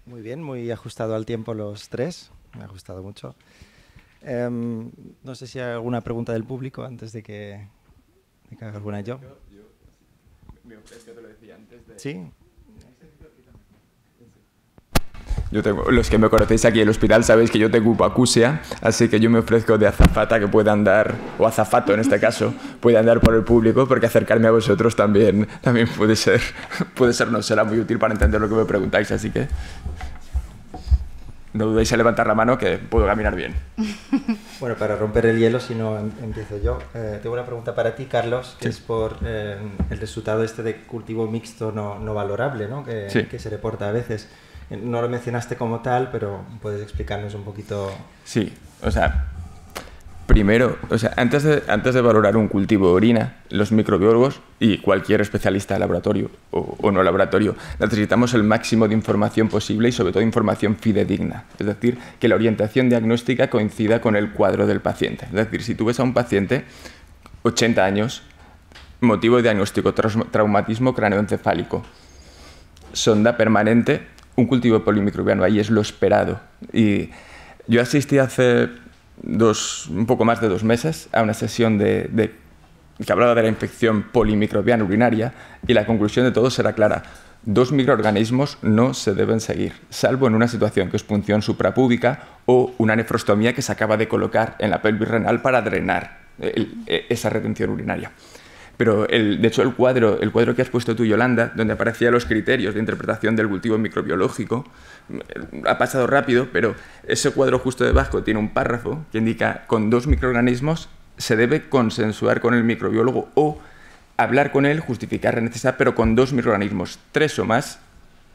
Muy bien, muy ajustado al tiempo los tres. Me ha gustado mucho. No sé si hay alguna pregunta del público antes de que haga alguna yo. Es que te lo decía antes de... Sí. Yo tengo, los que me conocéis aquí en el hospital sabéis que yo tengo hipoacusia, así que yo me ofrezco de azafata que pueda andar, o azafato en este caso, puede andar por el público, porque acercarme a vosotros también puede ser, no será muy útil para entender lo que me preguntáis, así que no dudéis en levantar la mano que puedo caminar bien. Bueno, para romper el hielo, si no empiezo yo, tengo una pregunta para ti, Carlos, que Sí. es por el resultado este de cultivo mixto no valorable, ¿no? Sí. Que se reporta a veces. No lo mencionaste como tal, pero puedes explicarnos un poquito. Sí, o sea, primero, antes de valorar un cultivo de orina, los microbiólogos y cualquier especialista de laboratorio o no laboratorio, necesitamos el máximo de información posible y sobre todo información fidedigna. Es decir, que la orientación diagnóstica coincida con el cuadro del paciente. Es decir, si tú ves a un paciente, 80 años, motivo de diagnóstico, traumatismo craneoencefálico, sonda permanente, un cultivo polimicrobiano, ahí es lo esperado. Y yo asistí hace un poco más de 2 meses a una sesión que hablaba de la infección polimicrobiana urinaria y la conclusión de todo será clara. 2 microorganismos no se deben seguir, salvo en una situación que es punción suprapúbica o una nefrostomía que se acaba de colocar en la pelvis renal para drenar esa retención urinaria. Pero, de hecho, el cuadro que has puesto tú, Yolanda, donde aparecían los criterios de interpretación del cultivo microbiológico, ha pasado rápido, pero ese cuadro justo debajo tiene un párrafo que indica con 2 microorganismos se debe consensuar con el microbiólogo o hablar con él, justificar la necesidad, pero con 2 microorganismos, 3 o más,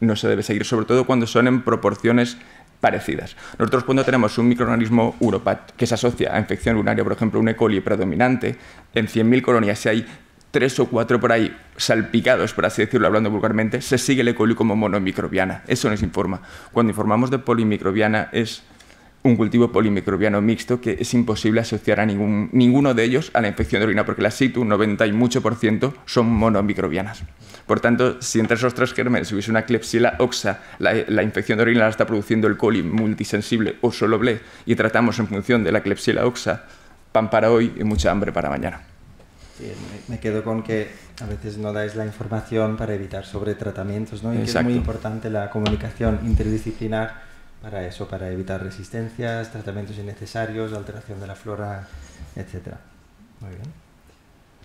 no se debe seguir, sobre todo cuando son en proporciones parecidas. Nosotros cuando tenemos un microorganismo uropat que se asocia a infección urinaria, por ejemplo, un E. coli predominante, en 100.000 colonias, si hay 3 o 4 por ahí salpicados, por así decirlo, hablando vulgarmente, se sigue el E. coli como monomicrobiana. Eso nos informa. Cuando informamos de polimicrobiana es un cultivo polimicrobiano mixto que es imposible asociar a ninguno de ellos a la infección de orina, porque las situ, 90 y mucho por ciento, son monomicrobianas. Por tanto, si entre esos 3 gérmenes hubiese una Klebsiella oxa, la infección de orina la está produciendo el coli multisensible o solo BLE, y tratamos en función de la Klebsiella oxa, pan para hoy y mucha hambre para mañana. Sí, me quedo con que a veces no dais la información para evitar sobretratamientos, ¿no? Y que es muy importante la comunicación interdisciplinar para eso, para evitar resistencias, tratamientos innecesarios, alteración de la flora, etc. Muy bien.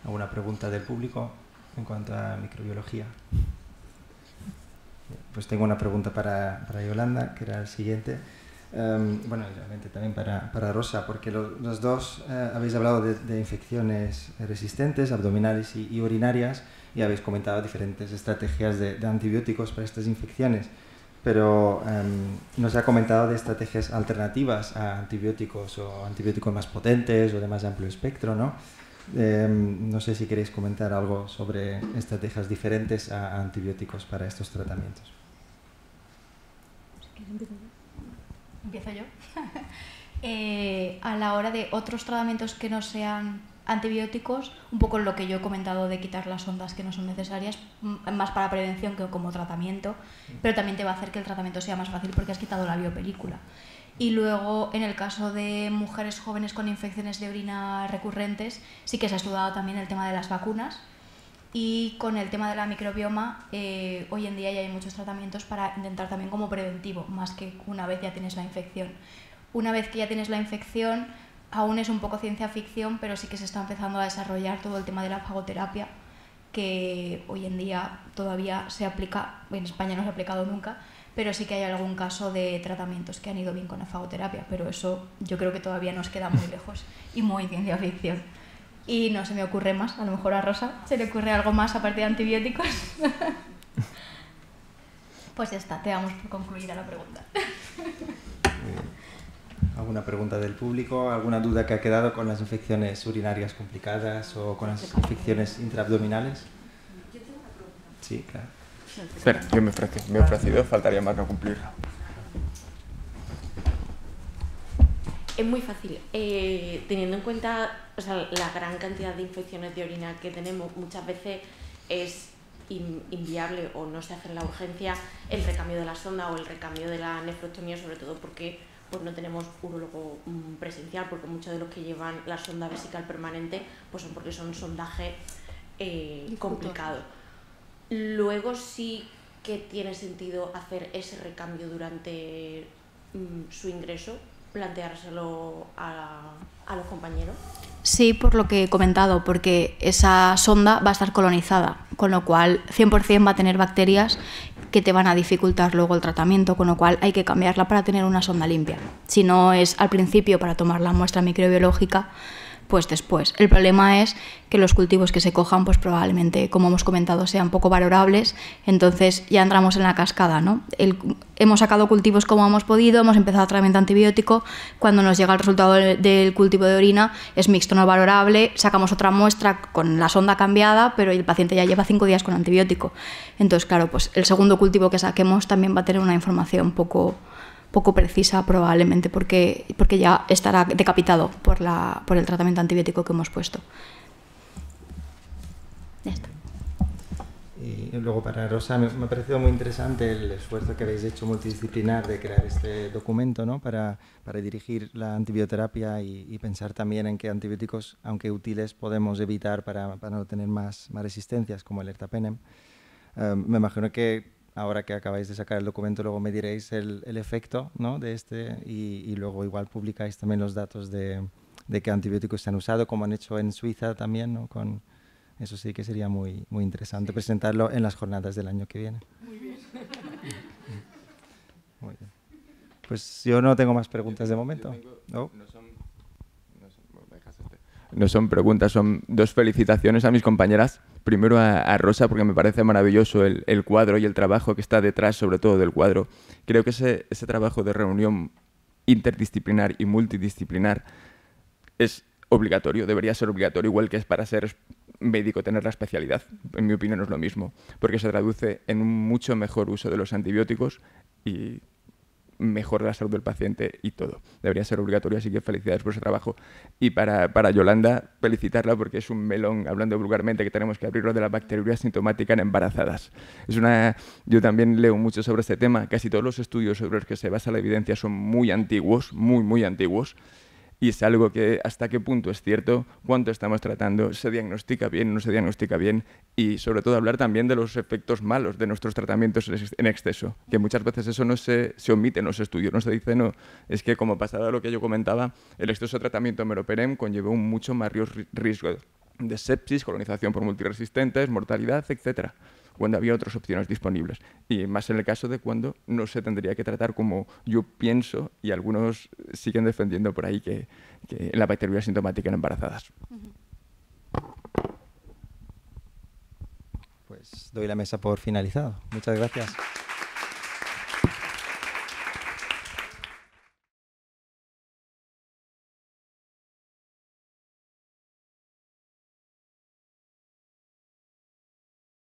¿Alguna pregunta del público en cuanto a microbiología? Pues tengo una pregunta para Yolanda, que era el siguiente. Bueno, realmente también para Rosa, porque los dos habéis hablado de infecciones resistentes, abdominales y urinarias, y habéis comentado diferentes estrategias de antibióticos para estas infecciones, pero nos ha comentado de estrategias alternativas a antibióticos o antibióticos más potentes o de más amplio espectro, ¿no? No sé si queréis comentar algo sobre estrategias diferentes a antibióticos para estos tratamientos. Empiezo yo. A la hora de otros tratamientos que no sean antibióticos, un poco lo que yo he comentado de quitar las ondas que no son necesarias, más para prevención que como tratamiento, pero también te va a hacer que el tratamiento sea más fácil porque has quitado la biopelícula. Y luego, en el caso de mujeres jóvenes con infecciones de orina recurrentes, sí que se ha estudiado también el tema de las vacunas. Y con el tema de la microbioma, hoy en día ya hay muchos tratamientos para intentar también como preventivo, más que una vez ya tienes la infección. Una vez que ya tienes la infección, aún es un poco ciencia ficción, pero sí que se está empezando a desarrollar todo el tema de la fagoterapia, que hoy en día todavía se aplica, en España no se ha aplicado nunca, pero sí que hay algún caso de tratamientos que han ido bien con la fagoterapia, pero eso yo creo que todavía nos queda muy lejos y muy ciencia ficción. Y no se me ocurre más, a lo mejor a Rosa se le ocurre algo más aparte de antibióticos. Pues ya está, te damos por concluida la pregunta. ¿Alguna pregunta del público? ¿Alguna duda que ha quedado con las infecciones urinarias complicadas o con las infecciones intraabdominales? Yo tengo una pregunta. Sí, claro. Espera, yo me he ofrecido, faltaría más no cumplir. Es muy fácil. Teniendo en cuenta la gran cantidad de infecciones de orina que tenemos, muchas veces es inviable o no se hace en la urgencia el recambio de la sonda o el recambio de la nefrostomía, sobre todo porque pues no tenemos urólogo presencial, porque muchos de los que llevan la sonda vesical permanente pues son porque son sondaje complicado. Luego sí que tiene sentido hacer ese recambio durante su ingreso, planteárselo a los compañeros. Sí, por lo que he comentado, porque esa sonda va a estar colonizada, con lo cual 100% va a tener bacterias que te van a dificultar luego el tratamiento, con lo cual hay que cambiarla para tener una sonda limpia. Si no es al principio para tomar la muestra microbiológica, pues después. El problema es que los cultivos que se cojan, pues probablemente, como hemos comentado, sean poco valorables, entonces ya entramos en la cascada, ¿no? Hemos sacado cultivos como hemos podido, hemos empezado tratamiento antibiótico, cuando nos llega el resultado del cultivo de orina es mixto, no valorable, sacamos otra muestra con la sonda cambiada, pero el paciente ya lleva 5 días con antibiótico. Entonces, claro, pues el segundo cultivo que saquemos también va a tener una información poco precisa probablemente porque ya estará decapitado por el tratamiento antibiótico que hemos puesto. Ya está. Y luego para Rosa me ha parecido muy interesante el esfuerzo que habéis hecho multidisciplinar de crear este documento, ¿no? para dirigir la antibioterapia y pensar también en qué antibióticos, aunque útiles, podemos evitar para no tener más resistencias, como el ertapenem. Me imagino que ahora que acabáis de sacar el documento, luego me diréis el efecto, ¿no? de este y luego igual publicáis también los datos de qué antibióticos se han usado, como han hecho en Suiza también, ¿no? Eso sí que sería muy interesante presentarlo en las jornadas del año que viene. Muy bien. Muy bien. Pues yo no tengo más preguntas de momento. No son preguntas, son 2 felicitaciones a mis compañeras. Primero a Rosa, porque me parece maravilloso el cuadro y el trabajo que está detrás, sobre todo del cuadro. Creo que ese trabajo de reunión interdisciplinar y multidisciplinar es obligatorio, debería ser obligatorio, igual que es para ser médico tener la especialidad. En mi opinión es lo mismo, porque se traduce en un mucho mejor uso de los antibióticos y mejor la salud del paciente y todo. Debería ser obligatorio, así que felicidades por ese trabajo. Y para Yolanda, felicitarla porque es un melón, hablando vulgarmente, que tenemos que abrirlo, de la bacteriuria sintomática en embarazadas. Yo también leo mucho sobre este tema. Casi todos los estudios sobre los que se basa la evidencia son muy antiguos, muy antiguos. Y es algo que hasta qué punto es cierto, cuánto estamos tratando, se diagnostica bien, no se diagnostica bien, y sobre todo hablar también de los efectos malos de nuestros tratamientos en exceso, que muchas veces eso no se omite en los estudios, no se dice, no, es que como pasaba lo que yo comentaba, el exceso de tratamiento meroperem conllevó un mucho mayor riesgo de sepsis, colonización por multiresistentes, mortalidad, etcétera, cuando había otras opciones disponibles. Y más en el caso de cuando no se tendría que tratar como yo pienso, y algunos siguen defendiendo por ahí que la bacteriuria sintomática en embarazadas. Pues doy la mesa por finalizado. Muchas gracias.